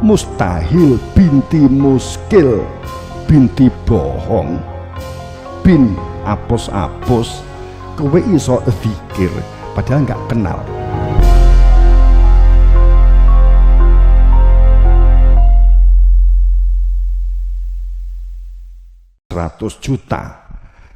mustahil binti muskil binti bohong bin apus-apus kowe iso zikir padahal nggak kenal. Rp100 juta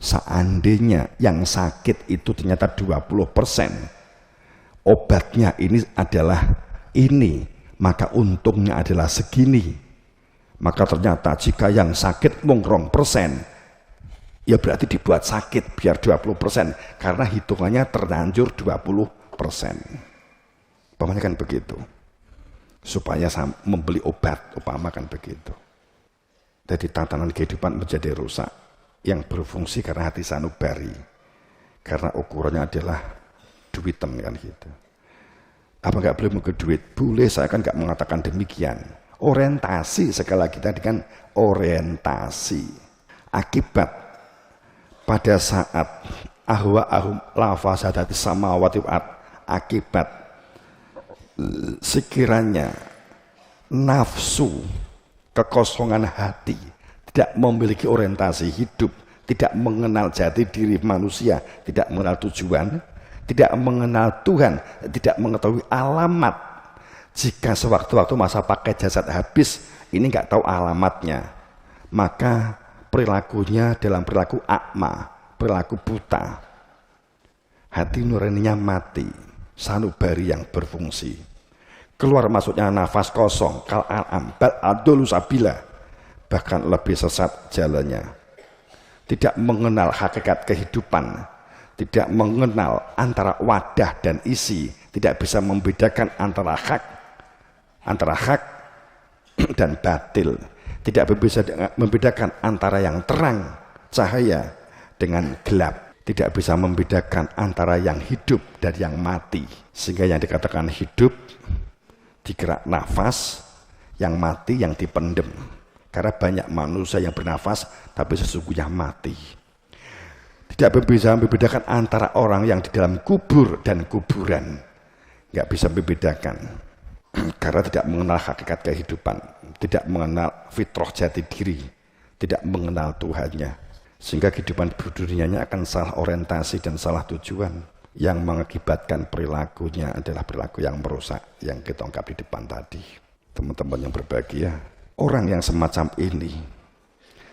seandainya yang sakit itu ternyata 20%, obatnya ini adalah ini, maka untungnya adalah segini. Maka ternyata jika yang sakit mung 2%, ya berarti dibuat sakit biar 20%, karena hitungannya terlanjur 20%. Umpamanya kan begitu. Supaya membeli obat, umpama kan begitu. Jadi tatanan kehidupan menjadi rusak yang berfungsi karena hati sanubari. Karena ukurannya adalah duitan kan gitu. Apa nggak boleh ke duit? Boleh, saya kan nggak mengatakan demikian. Orientasi, sekali lagi tadi kan orientasi. Akibat pada saat ahum lafasadati samawati wa'at, akibat sekiranya nafsu kekosongan hati, tidak memiliki orientasi hidup, tidak mengenal jati diri manusia, tidak mengenal tujuan, tidak mengenal Tuhan, tidak mengetahui alamat. Jika sewaktu-waktu masa pakai jasad habis, ini nggak tahu alamatnya, maka perilakunya dalam perilaku akma, perilaku buta. Hati nuraninya mati, sanubari yang berfungsi. Keluar masuknya nafas kosong, kal alam bal adolu sabila, bahkan lebih sesat jalannya. Tidak mengenal hakikat kehidupan, tidak mengenal antara wadah dan isi, tidak bisa membedakan antara hak dan batil, tidak bisa membedakan antara yang terang cahaya dengan gelap, tidak bisa membedakan antara yang hidup dan yang mati. Sehingga yang dikatakan hidup digerak nafas, yang mati yang dipendem. Karena banyak manusia yang bernafas tapi sesungguhnya mati. Tidak bisa membedakan antara orang yang di dalam kubur dan kuburan. Nggak bisa membedakan. Karena tidak mengenal hakikat kehidupan, tidak mengenal fitrah jati diri, tidak mengenal Tuhannya. Sehingga kehidupan berdunianya akan salah orientasi dan salah tujuan. Yang mengakibatkan perilakunya adalah perilaku yang merusak, yang kita ungkap di depan tadi. Teman-teman yang berbahagia, orang yang semacam ini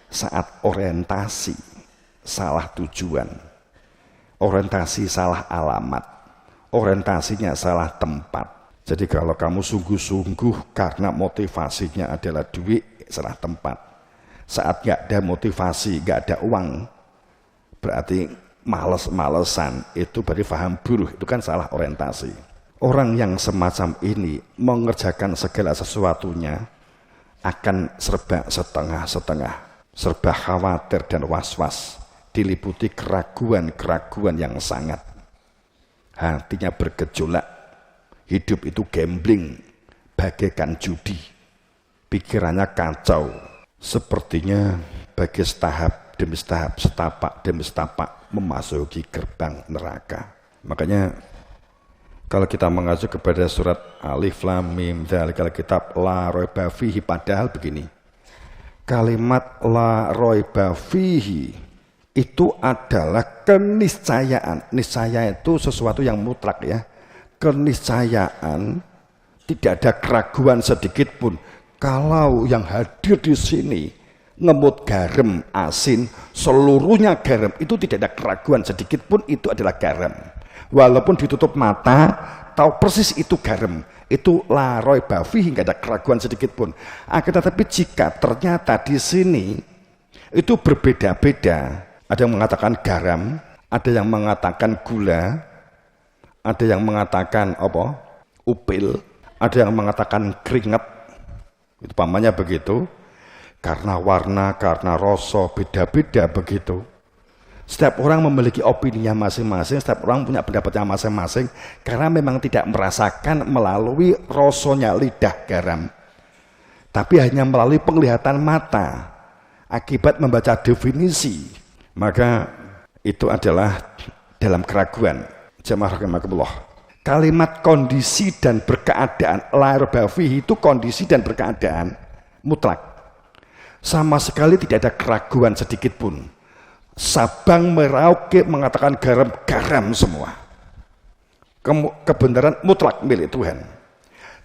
saat orientasi salah tujuan, orientasi salah alamat, orientasinya salah tempat. Jadi kalau kamu sungguh-sungguh karena motivasinya adalah duit, salah tempat. Saat gak ada motivasi, gak ada uang, berarti males-malesan, itu berarti paham buruh, itu kan salah orientasi. Orang yang semacam ini mengerjakan segala sesuatunya akan serba setengah-setengah, serba khawatir dan was-was, diliputi keraguan-keraguan yang sangat. Hatinya bergejolak, hidup itu gambling, bagaikan judi, pikirannya kacau, sepertinya bagi tahap demi tahap, setapak demi setapak memasuki gerbang neraka. Makanya kalau kita mengacu kepada surat Alif Lam Mim dzalikal kitab la raiba fihi, padahal begini, kalimat la raiba fihi itu adalah keniscayaan. Niscaya itu sesuatu yang mutlak ya. Keniscayaan, tidak ada keraguan sedikit pun. Kalau yang hadir di sini ngemut garam, asin, seluruhnya garam, itu tidak ada keraguan sedikit pun, itu adalah garam. Walaupun ditutup mata, tahu persis itu garam, itu la raiba fihi, nggak ada keraguan sedikit pun. Akan tetapi jika ternyata di sini itu berbeda-beda, ada yang mengatakan garam, ada yang mengatakan gula, ada yang mengatakan apa? Upil, ada yang mengatakan keringat, itu pamannya begitu. Karena warna, karena rasa, beda-beda begitu. Setiap orang memiliki opininya masing-masing, setiap orang punya pendapatnya masing-masing, karena memang tidak merasakan melalui rasanya lidah garam, tapi hanya melalui penglihatan mata. Akibat membaca definisi, maka itu adalah dalam keraguan. Jamaah rahimakumullah. Kalimat kondisi dan berkeadaan, la raiba fihi itu kondisi dan berkeadaan mutlak. Sama sekali tidak ada keraguan sedikit pun. Sabang Merauke mengatakan garam semua. Kebenaran mutlak milik Tuhan.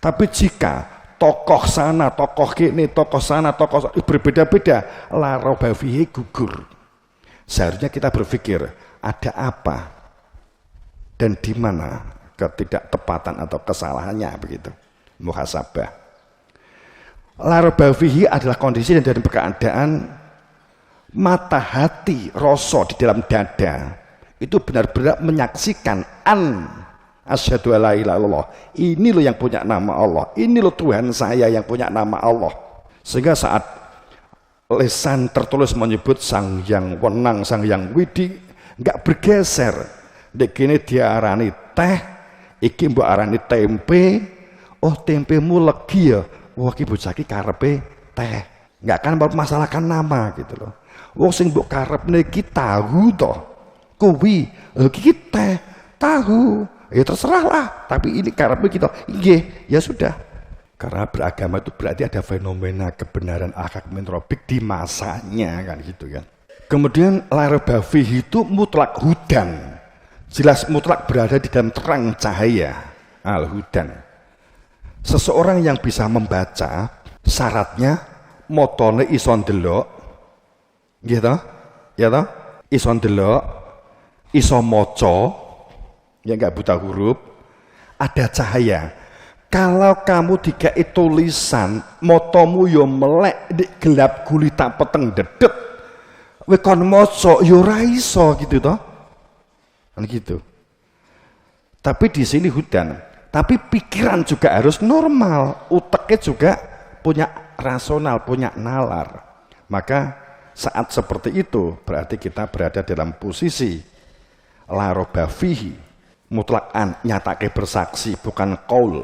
Tapi jika tokoh sana, tokoh kini, tokoh sana, tokoh berbeda-beda, la raiba fihi gugur. Seharusnya kita berpikir ada apa dan di mana ketidaktepatan atau kesalahannya begitu. Muhasabah. La raiba fihi adalah kondisi dan dari keadaan mata hati rasa di dalam dada itu benar-benar menyaksikan asyhadu alla ilaha illallah. Ini loh yang punya nama Allah. Ini loh Tuhan saya yang punya nama Allah. Sehingga saat lisan tertulis menyebut Sang Yang Wenang, Sang Yang Widi, enggak bergeser. Dek kene diarani teh, iki mbok arani tempe. Oh, tempemu legi ya. Wah, iki bocah iki karepe teh. Enggak akan mempermasalahkan nama gitu loh. Wong sing mbok karepne iki tahu to. Kuwi iki teh, tahu. Ya terserahlah, tapi ini karepne kita. Nggih, ya sudah. Karena beragama itu berarti ada fenomena kebenaran akad mentrobik di masanya kan gitu kan. Kemudian la raiba fihi itu mutlak hudan. Jelas mutlak berada di dalam terang cahaya al-hudan. Seseorang yang bisa membaca syaratnya motone iso ndelok gitu ya toh, iso ndelok, iso maca, ya enggak buta huruf, ada cahaya. Kalau kamu dikai tulisan motomu yo melek di gelap gulita peteng dedet, we kon maca yo ora iso gitu toh. Kan gitu. Tapi di sini hudan, tapi pikiran juga harus normal, uteknya juga punya rasional, punya nalar. Maka saat seperti itu berarti kita berada dalam posisi la raiba fihi, mutlakan nyatake bersaksi, bukan qaul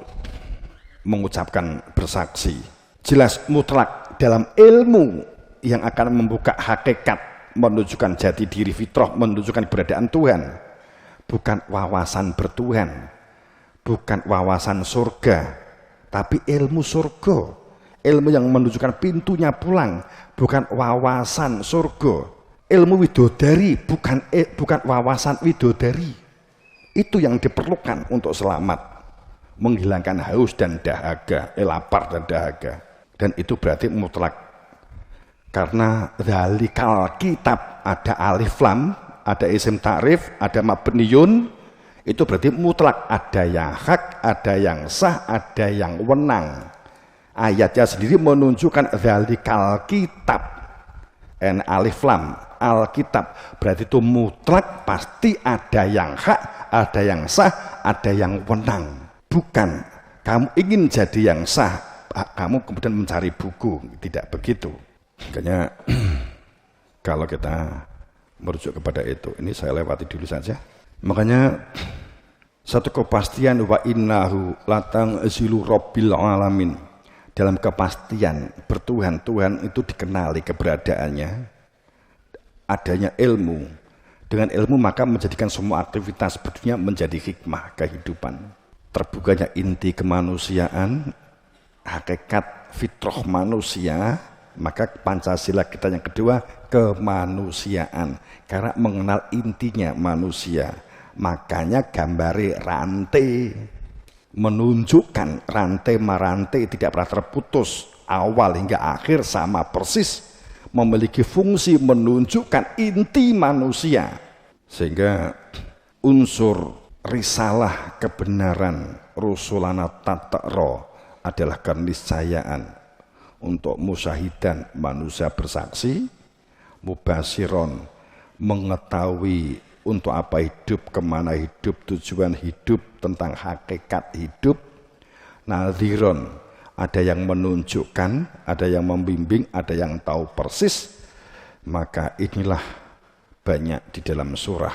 mengucapkan bersaksi. Jelas mutlak dalam ilmu yang akan membuka hakikat, menunjukkan jati diri fitrah, menunjukkan keberadaan Tuhan. Bukan wawasan bertuhan, bukan wawasan surga, tapi ilmu surga, ilmu yang menunjukkan pintunya pulang, bukan wawasan surga. Ilmu widodari bukan wawasan widodari. Itu yang diperlukan untuk selamat, menghilangkan haus dan dahaga, lapar dan dahaga. Dan itu berarti mutlak. Karena dzalikal kitab, ada alif lam, ada isim ta'rif, ada mabniyun, itu berarti mutlak. Ada yang hak, ada yang sah, ada yang wenang. Ayatnya sendiri menunjukkan dzalikal kitab, alif lam, alkitab, berarti itu mutlak, pasti ada yang hak, ada yang sah, ada yang wenang. Bukan kamu ingin jadi yang sah, kamu kemudian mencari buku, tidak begitu. Makanya kalau kita merujuk kepada itu, ini saya lewati dulu saja. Makanya satu kepastian wa innahu latang zilu rabbil alamin. Dalam kepastian bertuhan, Tuhan itu dikenali keberadaannya, adanya ilmu. Dengan ilmu maka menjadikan semua aktivitas berdunia menjadi hikmah kehidupan. Terbukanya inti kemanusiaan, hakikat fitrah manusia. Maka Pancasila kita yang kedua, kemanusiaan, karena mengenal intinya manusia. Makanya gambare rantai, menunjukkan rantai merantai tidak pernah terputus, awal hingga akhir sama persis, memiliki fungsi menunjukkan inti manusia. Sehingga unsur risalah kebenaran rusulana tata'ro adalah keniscayaan untuk musyahidan, manusia bersaksi, mubasiron, mengetahui untuk apa hidup, kemana hidup, tujuan hidup, tentang hakikat hidup. Nadhiron, ada yang menunjukkan, ada yang membimbing, ada yang tahu persis. Maka inilah banyak di dalam surah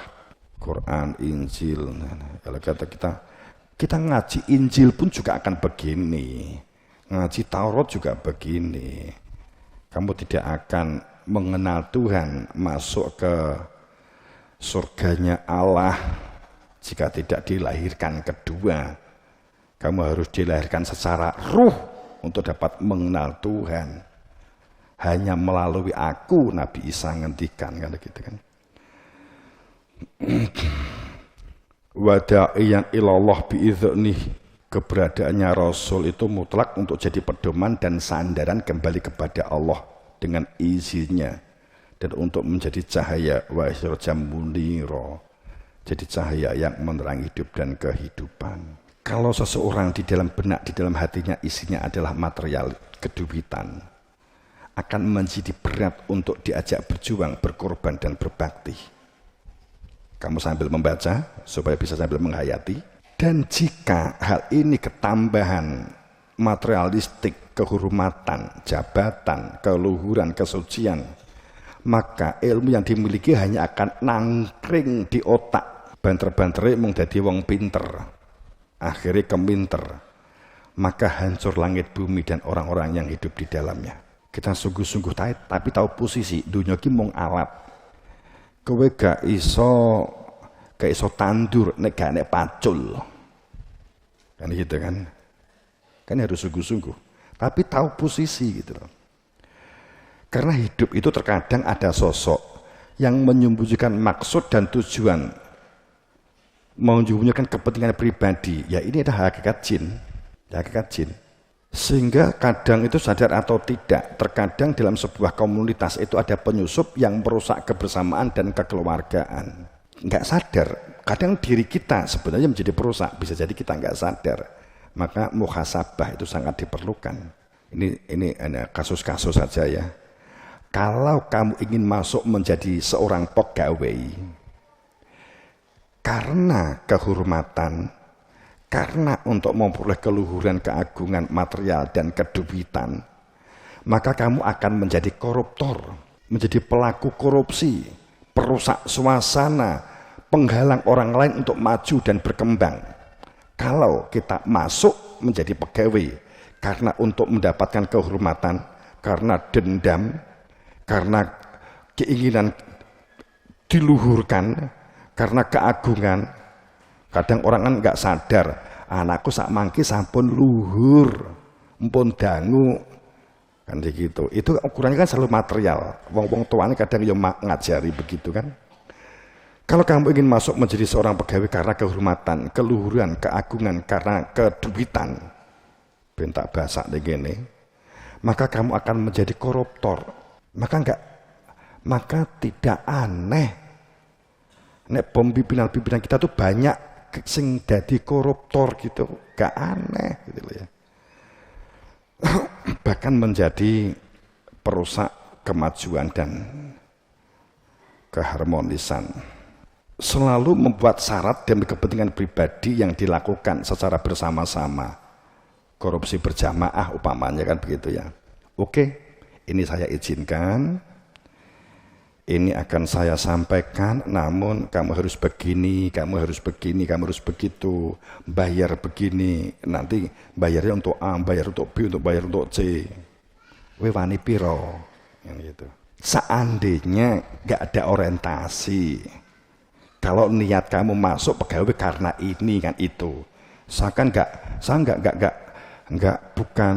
Quran, Injil. Kalau kata kita ngaji Injil pun juga akan begini, ngaji Taurat juga begini. Kamu tidak akan mengenal Tuhan, masuk ke surganya Allah, Jika tidak dilahirkan kedua, kamu harus dilahirkan secara ruh untuk dapat mengenal Tuhan. Hanya melalui aku, Nabi Isa ngendikan kan gitu kan. Wada'iyan ilallah bi'idznih, keberadaannya Rasul itu mutlak untuk jadi pedoman dan sandaran kembali kepada Allah dengan izinnya, dan untuk menjadi cahaya wa sirjam munira, jadi cahaya yang menerangi hidup dan kehidupan. Kalau seseorang di dalam benak, di dalam hatinya isinya adalah material, keduwitan, akan menjadi berat untuk diajak berjuang, berkorban dan berbakti. Kamu sambil membaca supaya bisa sambil menghayati. Dan jika hal ini ketambahan materialistik, kehormatan, jabatan, keluhuran, kesucian, maka ilmu yang dimiliki hanya akan nangkring di otak. Banter-bantere mung dadi wong pinter, akhirnya keminter, maka hancur langit bumi dan orang-orang yang hidup di dalamnya. Kita sungguh-sungguh tapi tahu posisi dunia ki mung alat. Kowe gak iso tandur nek gak nek pacul. Kan gitu kan. Kan harus sungguh-sungguh. Tapi tahu posisi gitu loh. Karena hidup itu terkadang ada sosok yang menyembunyikan maksud dan tujuan, menyembunyikan kepentingan pribadi. Ya ini adalah hakikat jin. Ya hakikat jin. Sehingga kadang itu sadar atau tidak, terkadang dalam sebuah komunitas itu ada penyusup yang merusak kebersamaan dan kekeluargaan. Nggak sadar, kadang diri kita sebenarnya menjadi perusak, bisa jadi kita nggak sadar. Maka muhasabah itu sangat diperlukan. Ini kasus-kasus saja ya. Kalau kamu ingin masuk menjadi seorang pegawai, karena kehormatan, karena untuk memperoleh keluhuran, keagungan, material, dan keduwitan, maka kamu akan menjadi koruptor, menjadi pelaku korupsi, perusak suasana, penghalang orang lain untuk maju dan berkembang. Kalau kita masuk menjadi pegawai, karena untuk mendapatkan kehormatan, karena dendam, karena keinginan diluhurkan, karena keagungan, kadang orang kan nggak sadar, anakku sak mangki sampun luhur, mpun dangu, kan gitu. Itu ukurannya kan selalu material. Wong-wong tuanya kadang ya ngajari begitu kan. Kalau kamu ingin masuk menjadi seorang pegawai karena kehormatan, keluhuran, keagungan, karena keduwitan, bentak bahasa begini, maka kamu akan menjadi koruptor. Maka tidak aneh nek pimpinan-pimpinan kita tuh banyak sing dadi koruptor gitu, gak aneh gitu ya. Bahkan menjadi perusak kemajuan dan keharmonisan. Selalu membuat syarat demi kepentingan pribadi yang dilakukan secara bersama-sama. Korupsi berjamaah umpamanya kan begitu ya. Oke, ini saya izinkan. Ini akan saya sampaikan, namun kamu harus begini, kamu harus begini, kamu harus begitu, bayar begini, nanti bayarnya untuk A, bayar untuk B, untuk bayar untuk C. We wani piro, yang gitu. Seandainya nggak ada orientasi, kalau niat kamu masuk pegawai karena ini kan itu, saya bukan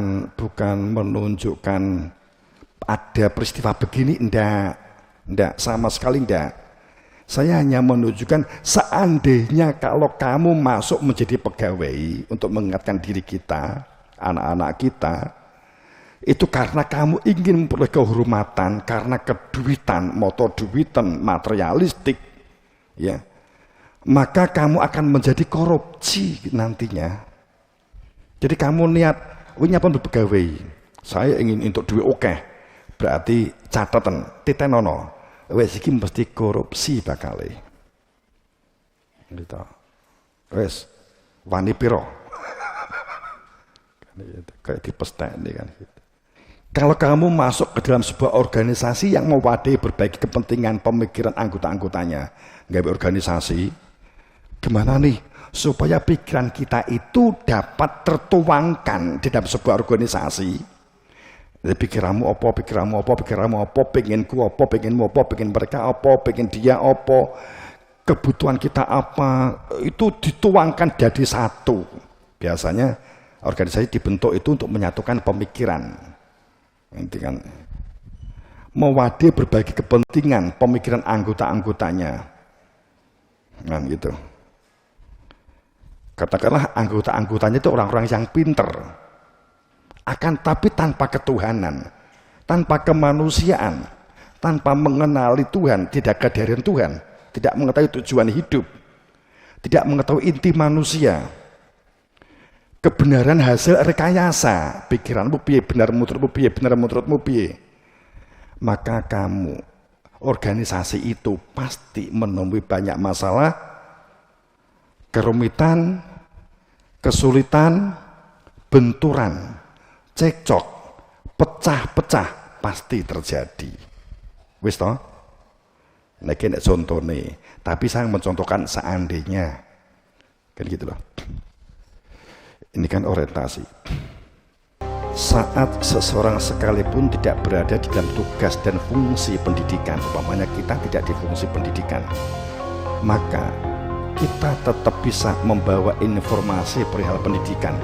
menunjukkan ada peristiwa begini, enggak, sama sekali enggak. Saya hanya menunjukkan seandainya kalau kamu masuk menjadi pegawai untuk mengingatkan diri kita, anak-anak kita, itu karena kamu ingin memperoleh kehormatan, karena keduwitan, motor duwitan, materialistik, ya, maka kamu akan menjadi korupsi nantinya. Jadi kamu niat, nyapa berpegawai, saya ingin untuk duit oke, berarti catatan titenono, wes iki mesti korupsi bakale. Gitu. Wes wani piro. Kayak dipestek nih kan gitu. Kalau kamu masuk ke dalam sebuah organisasi yang mewadahi berbagai kepentingan pemikiran anggota-anggotanya, nggak organisasi, gimana nih supaya pikiran kita itu dapat tertuangkan di dalam sebuah organisasi? Jadi pikiranmu apa, pengenku apa, pengenmu apa, pengen mereka apa, pengen dia apa. kebutuhan kita apa, itu dituangkan jadi satu. Biasanya organisasi dibentuk itu untuk menyatukan pemikiran, kan, mewadahi berbagai kepentingan pemikiran anggota-anggotanya, kan gitu. Katakanlah anggota-anggotanya itu orang-orang yang pinter, akan tapi tanpa ketuhanan, tanpa kemanusiaan, tanpa mengenali Tuhan, tidak kehadiran Tuhan, tidak mengetahui tujuan hidup, tidak mengetahui inti manusia. Kebenaran hasil rekayasa, pikiranmu piye, benar menurutmu piye, benar menurutmu piye. Maka kamu, organisasi itu pasti menemui banyak masalah, kerumitan, kesulitan, benturan, cekcok, pecah-pecah pasti terjadi. Wis toh? Nek nek contone, tapi saya mencontohkan seandainya. Kan gitu loh. Ini kan orientasi. Saat seseorang sekalipun tidak berada di dalam tugas dan fungsi pendidikan, umpamanya kita tidak di fungsi pendidikan, maka kita tetap bisa membawa informasi perihal pendidikan.